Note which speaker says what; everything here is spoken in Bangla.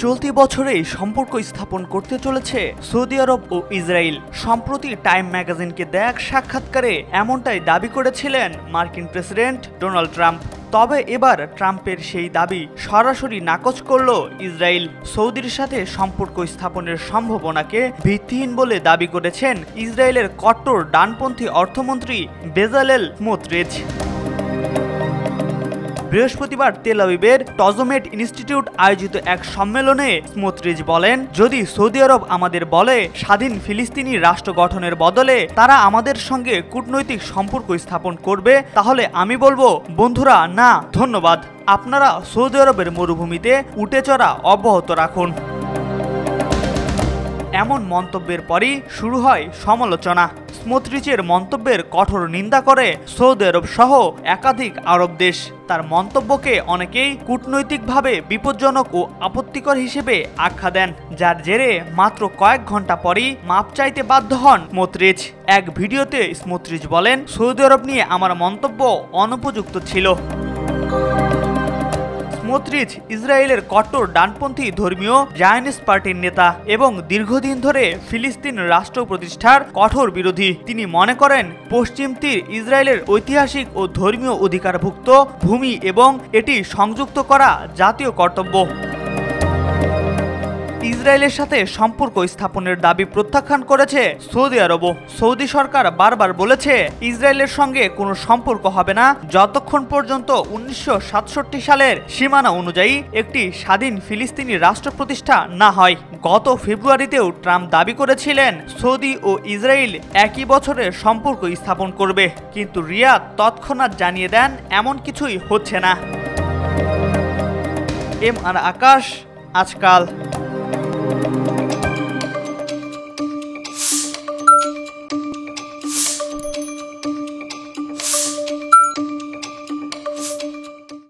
Speaker 1: চলতি বছরেই সম্পর্ক স্থাপন করতে চলেছে সৌদি আরব ও ইসরায়েল। সম্প্রতি টাইম ম্যাগাজিনকে দেয়া এক সাক্ষাৎকারে এমনটাই দাবি করেছিলেন মার্কিন প্রেসিডেন্ট ডোনাল্ড ট্রাম্প। তবে এবার ট্রাম্পের সেই দাবি সরাসরি নাকচ করল ইসরায়েল। সৌদির সাথে সম্পর্ক স্থাপনের সম্ভাবনাকে ভিত্তিহীন বলে দাবি করেছেন ইসরায়েলের কট্টর ডানপন্থী অর্থমন্ত্রী বেজালেল স্মোট্রিচ। বৃহস্পতিবার তেল আবিবের টজমেট ইনস্টিটিউট আয়োজিত এক সম্মেলনে স্মোট্রিচ বলেন, যদি সৌদি আরব আমাদের বলে স্বাধীন ফিলিস্তিনি রাষ্ট্র গঠনের বদলে তারা আমাদের সঙ্গে কূটনৈতিক সম্পর্ক স্থাপন করবে, তাহলে আমি বলবো, বন্ধুরা না ধন্যবাদ, আপনারা সৌদি আরবের মরুভূমিতে উঠে চড়া অব্যাহত রাখুন। এমন মন্তব্যের পরই শুরু হয় সমালোচনা। স্মোট্রিচের মন্তব্যের কঠোর নিন্দা করে সৌদি আরব সহ একাধিক আরব দেশ। তার মন্তব্যকে অনেকেই কূটনৈতিকভাবে বিপজ্জনক ও আপত্তিকর হিসেবে আখ্যা দেন, যার জেরে মাত্র কয়েক ঘন্টা পরই মাপ চাইতে বাধ্য হন স্মোট্রিচ। এক ভিডিওতে স্মোট্রিচ বলেন, সৌদি আরব নিয়ে আমার মন্তব্য অনুপযুক্ত ছিল। স্মোট্রিচ ইসরায়েলের কট্টর ডানপন্থী ধর্মীয় জায়নিস্ট পার্টির নেতা এবং দীর্ঘদিন ধরে ফিলিস্তিন রাষ্ট্র প্রতিষ্ঠার কঠোর বিরোধী। তিনি মনে করেন পশ্চিম তীর ইসরায়েলের ঐতিহাসিক ও ধর্মীয় অধিকারভুক্ত ভূমি এবং এটি সংযুক্ত করা জাতীয় কর্তব্য। ইসরায়েলের সাথে সম্পর্ক স্থাপনের দাবি প্রত্যাখ্যান করেছে সৌদি আরবও। সৌদি সরকার বারবার বলেছে ইসরায়েলের সঙ্গে কোনো সম্পর্ক হবে না যতক্ষণ পর্যন্ত 1967 সালের সীমানা অনুযায়ী একটি স্বাধীন ফিলিস্তিনি রাষ্ট্র প্রতিষ্ঠা না হয়। গত ফেব্রুয়ারিতেও ট্রাম্প দাবি করেছিলেন সৌদি ও ইসরায়েল একই বছরে সম্পর্ক স্থাপন করবে, কিন্তু রিয়াদ তৎক্ষণাৎ জানিয়ে দেন এমন কিছুই হচ্ছে না। আকাশ, আজকাল।